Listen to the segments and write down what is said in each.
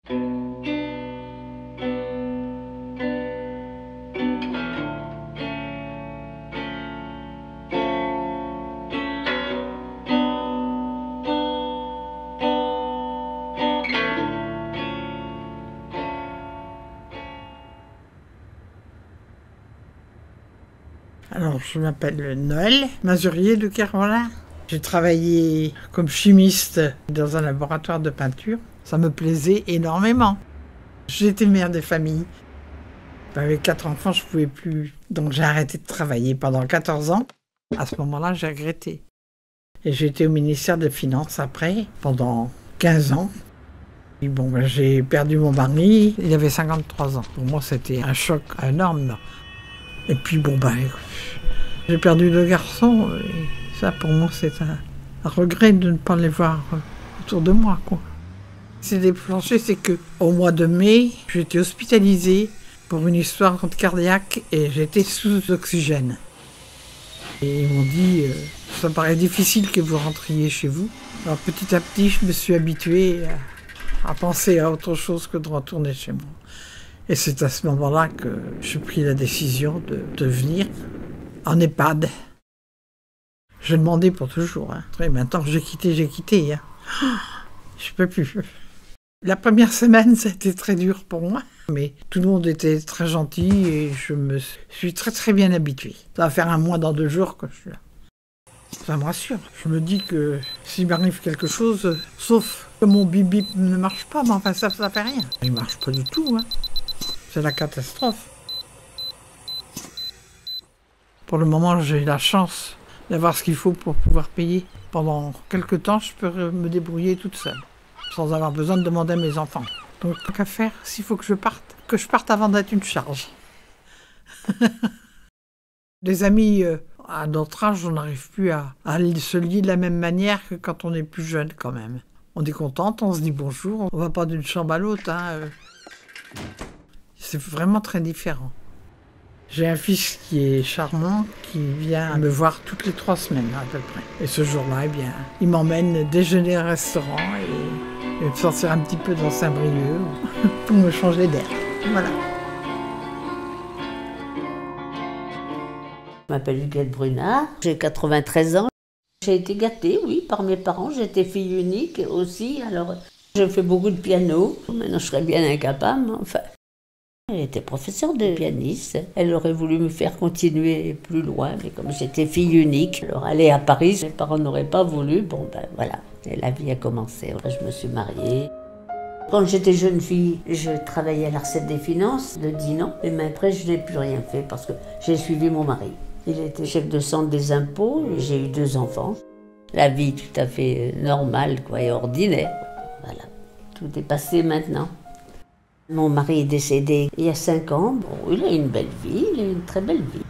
Alors, je m'appelle Noël Mazurier de Kervolin. J'ai travaillé comme chimiste dans un laboratoire de peinture. Ça me plaisait énormément. J'étais mère de famille. Avec 4 enfants, je ne pouvais plus. Donc j'ai arrêté de travailler pendant 14 ans. À ce moment-là, j'ai regretté. Et j'ai été au ministère des Finances après, pendant 15 ans. Et bon, j'ai perdu mon mari, il avait 53 ans. Pour moi, c'était un choc énorme. Et puis bon, j'ai perdu 2 garçons. Et ça, pour moi, c'est un regret de ne pas les voir autour de moi, quoi. C'est déclenché, c'est qu'au mois de mai, j'ai été hospitalisée pour une histoire cardiaque et j'étais sous oxygène. Et ils m'ont dit, ça paraît difficile que vous rentriez chez vous. Alors petit à petit, je me suis habituée à penser à autre chose que de retourner chez moi. Et c'est à ce moment-là que j'ai pris la décision de venir en EHPAD. Je demandais pour toujours. Hein. Et maintenant que j'ai quitté. Hein. Je ne peux plus. La première semaine, ça a été très dur pour moi. Mais tout le monde était très gentil et je me suis très très bien habituée. Ça va faire 1 mois dans 2 jours que je suis là. Ça me rassure. Je me dis que s'il m'arrive quelque chose, sauf que mon bip-bip ne marche pas, mais enfin ça fait rien. Il ne marche pas du tout. Hein. C'est la catastrophe. Pour le moment, j'ai la chance d'avoir ce qu'il faut pour pouvoir payer. Pendant quelques temps, je peux me débrouiller toute seule, sans avoir besoin de demander à mes enfants. Donc, qu'à faire, s'il faut que je parte avant d'être une charge. Les amis, à notre âge, on n'arrive plus à se lier de la même manière que quand on est plus jeune, quand même. On est contente, on se dit bonjour, on ne va pas d'une chambre à l'autre. Hein. C'est vraiment très différent. J'ai un fils qui est charmant, qui vient me voir toutes les 3 semaines à peu près. Et ce jour-là, eh bien, il m'emmène déjeuner au restaurant et me sortir un petit peu dans Saint-Brieuc pour me changer d'air. Voilà. Je m'appelle Huguette Brunard, j'ai 93 ans. J'ai été gâtée, oui, par mes parents. J'étais fille unique aussi, alors j'ai fait beaucoup de piano. Maintenant, je serais bien incapable, enfin. Elle était professeure de pianiste. Elle aurait voulu me faire continuer plus loin, mais comme j'étais fille unique, alors aller à Paris, mes parents n'auraient pas voulu. Bon, ben voilà, et la vie a commencé. Après, je me suis mariée. Quand j'étais jeune fille, je travaillais à la recette des finances de Dinan. Et mais après, je n'ai plus rien fait parce que j'ai suivi mon mari. Il était chef de centre des impôts et j'ai eu 2 enfants. La vie tout à fait normale, quoi, et ordinaire. Voilà, tout est passé maintenant. Mon mari est décédé il y a 5 ans. Bon, il a une belle vie, il a une très belle vie.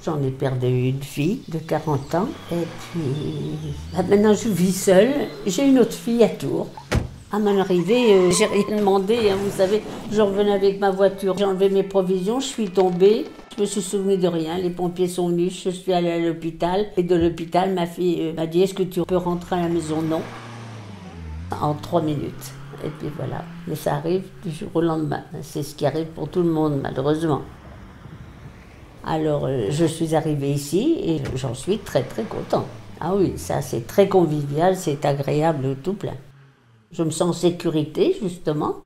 J'en ai perdu une fille de 40 ans. Et puis, maintenant je vis seule. J'ai une autre fille à Tours. À mon arrivée, j'ai rien demandé. Hein, vous savez, je revenais avec ma voiture. J'ai enlevé mes provisions, je suis tombée. Je me suis souvenue de rien. Les pompiers sont venus, je suis allée à l'hôpital. Et de l'hôpital, ma fille m'a dit, est-ce que tu peux rentrer à la maison? Non. En 3 minutes. Et puis voilà, mais ça arrive du jour au lendemain. C'est ce qui arrive pour tout le monde, malheureusement. Alors, je suis arrivée ici et j'en suis très très contente. Ah oui, ça c'est très convivial, c'est agréable, tout plein. Je me sens en sécurité, justement.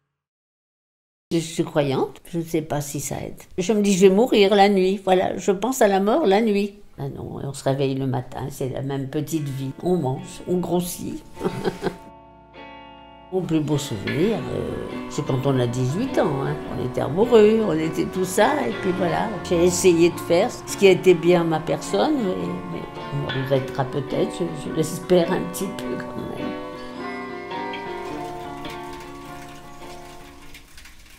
Je suis croyante, je ne sais pas si ça aide. Je me dis, je vais mourir la nuit, voilà, je pense à la mort la nuit. Ah non, on se réveille le matin, c'est la même petite vie. On mange, on grossit. Mon plus beau souvenir, c'est quand on a 18 ans. Hein. On était amoureux, on était tout ça, et puis voilà. J'ai essayé de faire ce qui a été bien à ma personne, mais on me regrettera peut-être, je l'espère un petit peu quand même.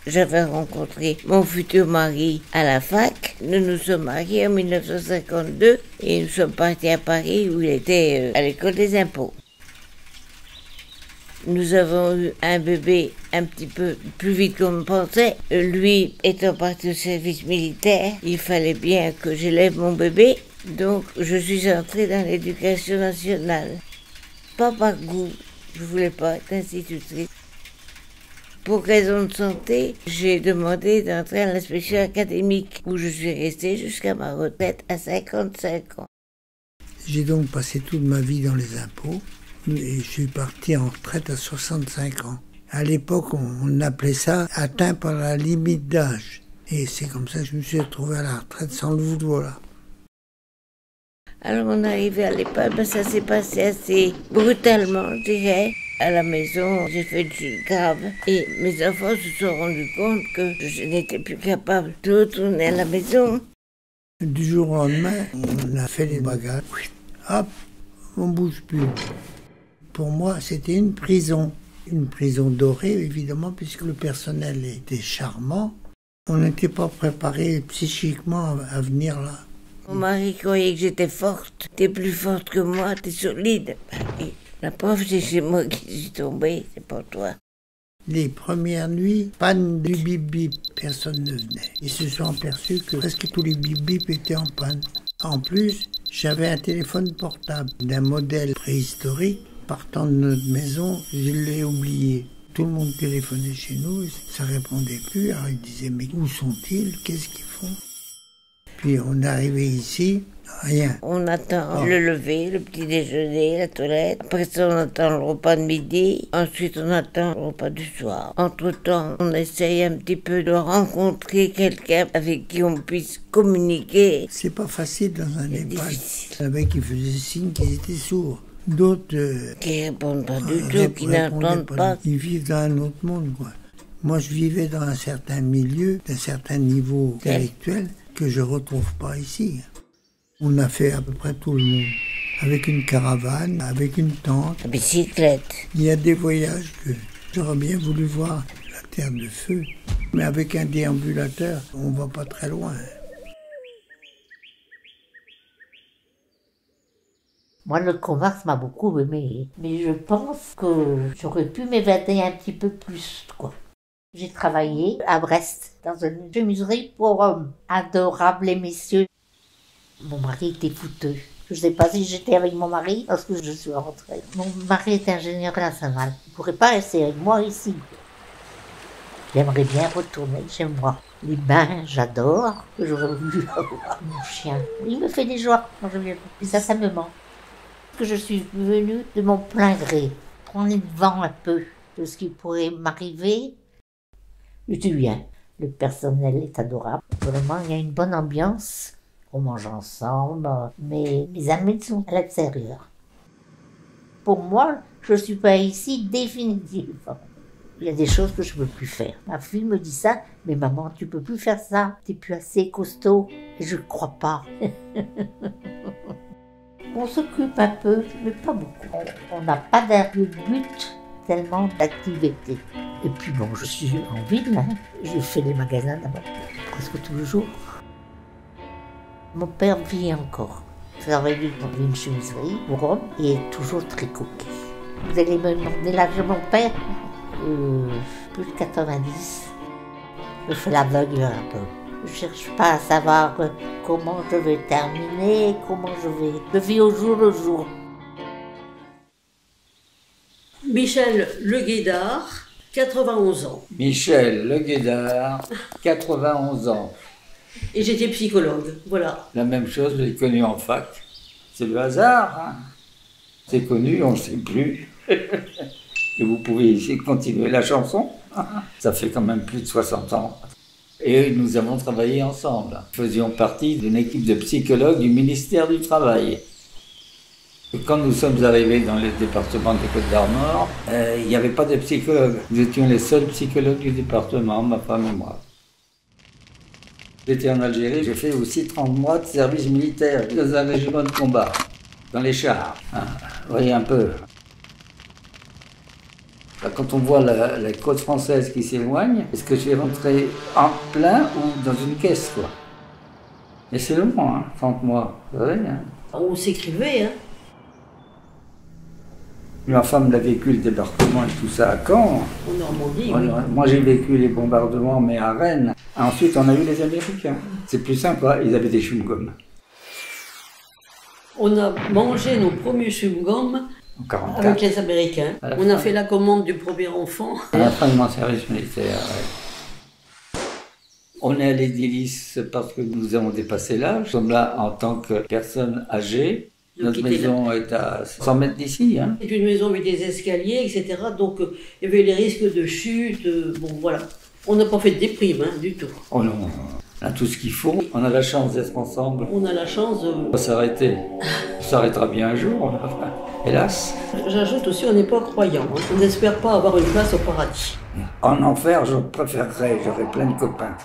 J'avais rencontré mon futur mari à la fac. Nous nous sommes mariés en 1952 et nous sommes partis à Paris où il était à l'école des impôts. Nous avons eu un bébé un petit peu plus vite qu'on ne pensait. Lui étant parti au service militaire, il fallait bien que j'élève mon bébé. Donc je suis entrée dans l'éducation nationale. Pas par goût, je voulais pas être institutrice. Pour raison de santé, j'ai demandé d'entrer à l'inspection académique où je suis restée jusqu'à ma retraite à 55 ans. J'ai donc passé toute ma vie dans les impôts et je suis parti en retraite à 65 ans. À l'époque, on appelait ça atteint par la limite d'âge. Et c'est comme ça que je me suis retrouvé à la retraite sans le voilà. Alors on est arrivé à l'EHPAD, ben ça s'est passé assez brutalement, je dirais. À la maison, j'ai fait du jus grave et mes enfants se sont rendus compte que je n'étais plus capable de retourner à la maison. Du jour au lendemain, on a fait les bagages. Hop, on ne bouge plus. Pour moi, c'était une prison. Une prison dorée, évidemment, puisque le personnel était charmant. On n'était pas préparé psychiquement à venir là. Mon mari croyait que j'étais forte. T'es plus forte que moi, t'es solide. Et la preuve, c'est chez moi qui suis tombée, c'est pas toi. Les premières nuits, panne du bip-bip, personne ne venait. Ils se sont aperçus que presque tous les bip-bip étaient en panne. En plus, j'avais un téléphone portable d'un modèle préhistorique. Partant de notre maison, je l'ai oublié. Tout le monde téléphonait chez nous, ça répondait plus. Alors ils disaient, mais où sont-ils? Qu'est-ce qu'ils font? Puis on est arrivé ici, rien. On attend le lever, le petit déjeuner, la toilette. Après ça, on attend le repas de midi. Ensuite, on attend le repas du soir. Entre-temps, on essaye un petit peu de rencontrer quelqu'un avec qui on puisse communiquer. C'est pas facile dans un EHPAD. Il y en avait qui faisaient signe qu'ils étaient sourds. D'autres qui répondent pas du tout, qui n'entendent pas. Ils vivent dans un autre monde, quoi. Moi, je vivais dans un certain milieu, d'un certain niveau intellectuel que je retrouve pas ici. On a fait à peu près tout le monde. Avec une caravane, avec une tente. La bicyclette. Il y a des voyages que j'aurais bien voulu voir, la Terre de Feu. Mais avec un déambulateur, on va pas très loin. Moi, le commerce m'a beaucoup aimé, mais je pense que j'aurais pu m'évader un petit peu plus, quoi. J'ai travaillé à Brest, dans une chemiserie pour hommes. Adorable, les messieurs. Mon mari était fouteux. Je ne sais pas si j'étais avec mon mari lorsque je suis rentrée. Mon mari est ingénieur national. Il ne pourrait pas rester avec moi ici. J'aimerais bien retourner chez moi. Les bains, j'adore. J'aurais voulu avoir mon chien. Il me fait des joies quand je viens. Et ça me manque. Que je suis venue de mon plein gré, prendre le vent un peu de ce qui pourrait m'arriver. Je suis bien, le personnel est adorable, vraiment il y a une bonne ambiance, on mange ensemble, mais mes amis sont à l'extérieur. Pour moi, je ne suis pas ici définitivement. Il y a des choses que je ne peux plus faire. Ma fille me dit ça, mais maman, tu ne peux plus faire ça, tu n'es plus assez costaud, et je ne crois pas. On s'occupe un peu, mais pas beaucoup. On n'a pas de but, tellement d'activité. Et puis bon, je suis en ville, hein. Je fais les magasins d'abord, presque tous les jours. Mon père vit encore. Il travaille dans une chemiserie pour hommes et est toujours très coquet. Vous allez me demander l'âge de mon père, plus de 90. Je fais l'aveugle un peu. Je ne cherche pas à savoir comment je vais terminer, comment je vais... Je vis au jour le jour. Michel Le Guédard, 91 ans. Michel Le Guédard, 91 ans. Et j'étais psychologue, voilà. La même chose, je l'ai connu en fac. C'est le hasard, hein. C'est connu, on ne sait plus. Et vous pouvez ici continuer la chanson. Ça fait quand même plus de 60 ans. Et nous avons travaillé ensemble. Nous faisions partie d'une équipe de psychologues du ministère du Travail. Et quand nous sommes arrivés dans le département des Côtes-d'Armor, il n'y avait pas de psychologues. Nous étions les seuls psychologues du département, ma femme et moi. J'étais en Algérie, j'ai fait aussi 30 mois de service militaire dans un régiment de combat, dans les chars. Hein. Vous voyez un peu. Quand on voit la côte française qui s'éloigne, est-ce que je vais rentrer en plein ou dans une caisse, quoi? Et c'est long, hein, 30 mois, vous savez, hein. On s'écrivait, hein. Ma femme l'a vécu, le débarquement et tout ça à Caen. En Normandie, oui. Moi, j'ai vécu les bombardements, mais à Rennes. Ensuite, on a eu les Américains. C'est plus sympa, ils avaient des chewing-gums. On a mangé nos premiers chewing-gums en 44. Avec les Américains. À la On a fin. fait la commande du premier enfant. À la fin de mon service militaire, ouais. On est allé d'Hélice parce que nous avons dépassé l'âge. Nous sommes là en tant que personnes âgées. Nous Notre quitter maison est à 100 mètres d'ici. Hein. C'est une maison avec des escaliers, etc. Donc il y avait les risques de chute. Bon, voilà. On n'a pas fait de déprime, hein, du tout. Oh non, on a tout ce qu'il faut. On a la chance d'être ensemble. On a la chance. On va s'arrêter. On s'arrêtera bien un jour, hélas. J'ajoute aussi, on n'est pas croyant. Hein. On n'espère pas avoir une place au paradis. En enfer, je préférerais, j'aurais plein de copains.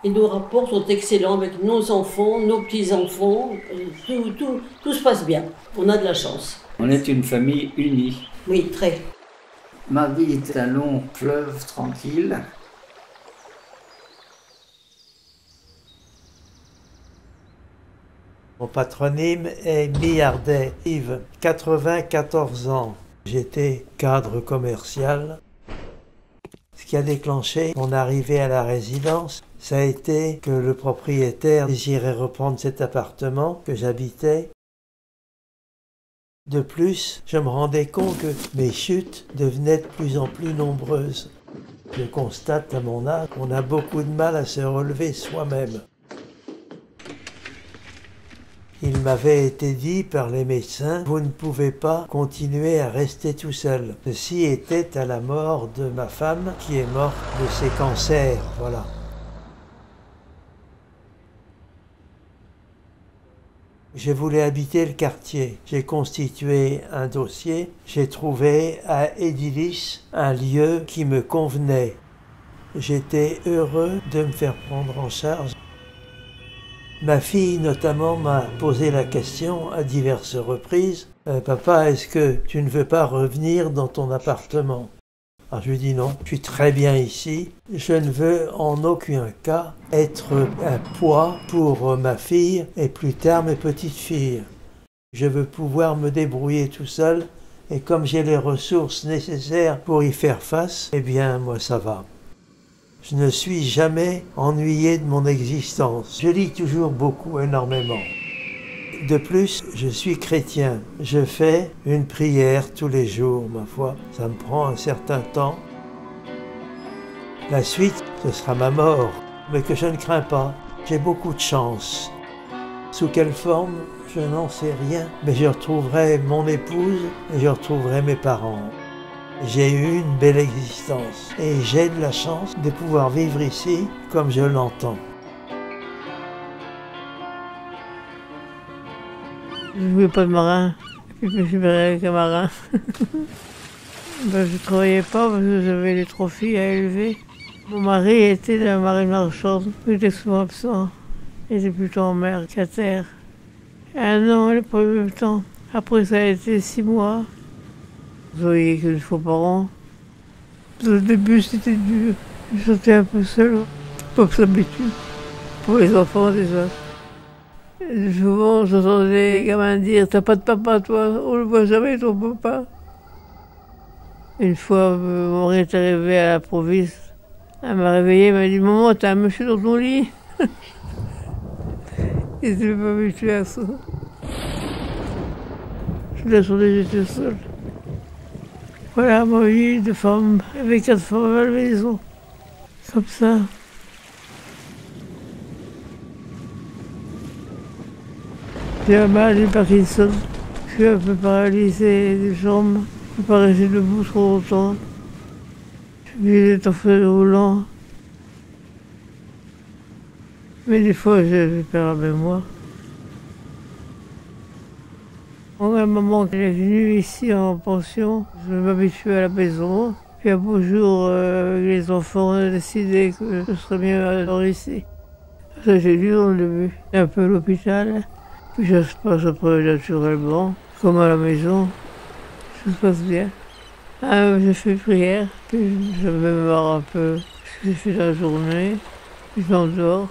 Et nos rapports sont excellents avec nos enfants, nos petits-enfants. Tout se passe bien. On a de la chance. On est une famille unie. Oui, très. Ma vie est un long fleuve tranquille. Mon patronyme est Millardet Yves, 94 ans. J'étais cadre commercial. Ce qui a déclenché mon arrivée à la résidence, ça a été que le propriétaire désirait reprendre cet appartement que j'habitais. De plus, je me rendais compte que mes chutes devenaient de plus en plus nombreuses. Je constate à mon âge qu'on a beaucoup de mal à se relever soi-même. Il m'avait été dit par les médecins, vous ne pouvez pas continuer à rester tout seul. Ceci était à la mort de ma femme qui est morte de ses cancers, voilà. Je voulais habiter le quartier. J'ai constitué un dossier. J'ai trouvé à Édilis un lieu qui me convenait. J'étais heureux de me faire prendre en charge. Ma fille notamment m'a posé la question à diverses reprises. Papa, est-ce que tu ne veux pas revenir dans ton appartement? Alors je lui dis non, je suis très bien ici. Je ne veux en aucun cas être un poids pour ma fille et plus tard mes petites filles. Je veux pouvoir me débrouiller tout seul et comme j'ai les ressources nécessaires pour y faire face, eh bien moi ça va. Je ne suis jamais ennuyé de mon existence. Je lis toujours beaucoup, énormément. De plus, je suis chrétien. Je fais une prière tous les jours, ma foi. Ça me prend un certain temps. La suite, ce sera ma mort, mais que je ne crains pas. J'ai beaucoup de chance. Sous quelle forme, je n'en sais rien, mais je retrouverai mon épouse et je retrouverai mes parents. J'ai eu une belle existence et j'ai de la chance de pouvoir vivre ici comme je l'entends. Je ne voulais pas de marin, puis je me suis mariée avec un marin. Je ne travaillais pas parce que j'avais les 3 filles à élever. Mon mari était dans la marine marchande, il était souvent absent. Il était plutôt en mer qu'à terre. 1 an, le premier temps. Après, ça a été 6 mois. Vous voyez qu'une fois par an. Au début, c'était dur. Je me sentais un peu seule. Faut s'habituer. Pour les enfants, déjà. Et souvent, j'entendais les gamins dire « T'as pas de papa, toi? On le voit jamais, ton papa. » Une fois, mon mari est arrivé à l'improviste. Elle m'a réveillée, elle m'a dit « Maman, t'as un monsieur dans ton lit ?» Il n'était pas habitué à ça. Je l'attendais, j'étais seule. Voilà ma vie de femme, avec 4 femmes à la maison. Comme ça. J'ai un mal du Parkinson. Je suis un peu paralysée des jambes. Je ne peux pas rester debout trop longtemps. Je suis obligée d'être en fauteuil roulant. Mais des fois, je perds la mémoire. Un moment qu'elle est venue ici en pension, je m'habituais à la maison. Puis un beau jour, avec les enfants, on a décidé que ce serait mieux alors ici. Ça, j'ai dû dans le début. Un peu à l'hôpital, puis ça se passe après naturellement, comme à la maison. Ça se passe bien. J'ai fait prière, puis je me marre un peu ce que j'ai fait la journée, puis je m'endors.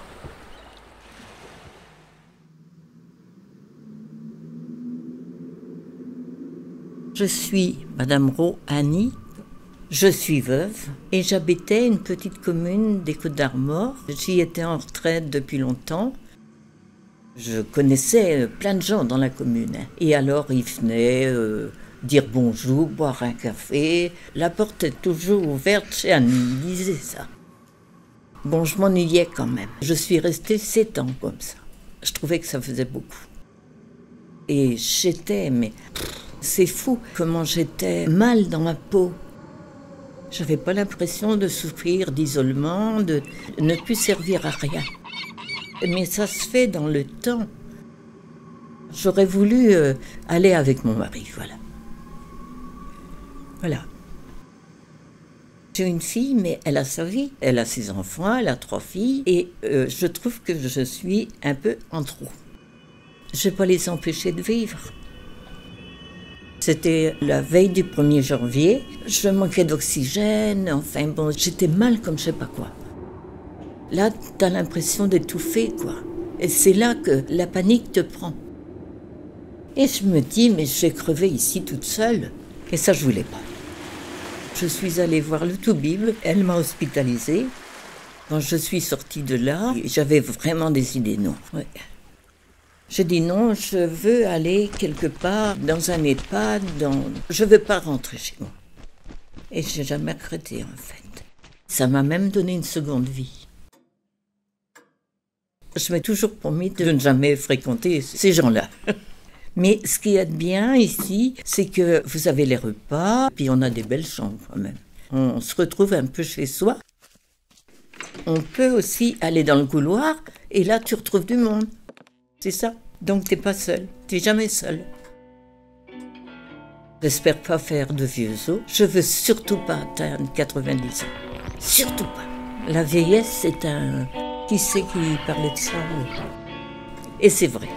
Je suis Madame Rowe Annie, je suis veuve et j'habitais une petite commune des Côtes-d'Armor. J'y étais en retraite depuis longtemps. Je connaissais plein de gens dans la commune. Et alors ils venaient dire bonjour, boire un café. La porte est toujours ouverte chez Annie, il disait ça. Bon, je m'ennuyais quand même. Je suis restée 7 ans comme ça. Je trouvais que ça faisait beaucoup. Et j'étais, mais c'est fou comment j'étais mal dans ma peau. J'avais pas l'impression de souffrir d'isolement, de ne plus servir à rien. Mais ça se fait dans le temps. J'aurais voulu aller avec mon mari, voilà. Voilà. J'ai une fille, mais elle a sa vie. Elle a ses enfants, elle a 3 filles. Et je trouve que je suis un peu en trop. Je ne vais pas les empêcher de vivre. C'était la veille du 1er janvier. Je manquais d'oxygène. Enfin bon, j'étais mal comme je ne sais pas quoi. Là, tu as l'impression d'étouffer, quoi. Et c'est là que la panique te prend. Et je me dis, mais je vais crever ici toute seule. Et ça, je ne voulais pas. Je suis allée voir le Toubib. Elle m'a hospitalisée. Quand je suis sortie de là, j'avais vraiment des idées non. Ouais. J'ai dit non, je veux aller quelque part dans un EHPAD, je ne veux pas rentrer chez moi. Et je n'ai jamais regretté en fait. Ça m'a même donné une seconde vie. Je m'ai toujours promis de ne jamais fréquenter ces gens-là. Mais ce qui est bien ici, c'est que vous avez les repas, puis on a des belles chambres quand même. On se retrouve un peu chez soi. On peut aussi aller dans le couloir, et là tu retrouves du monde. C'est ça. Donc t'es pas seul, t'es jamais seul. J'espère pas faire de vieux os. Je veux surtout pas atteindre 90 ans. Surtout pas. La vieillesse, c'est un... Qui c'est qui parlait de ça? Et c'est vrai.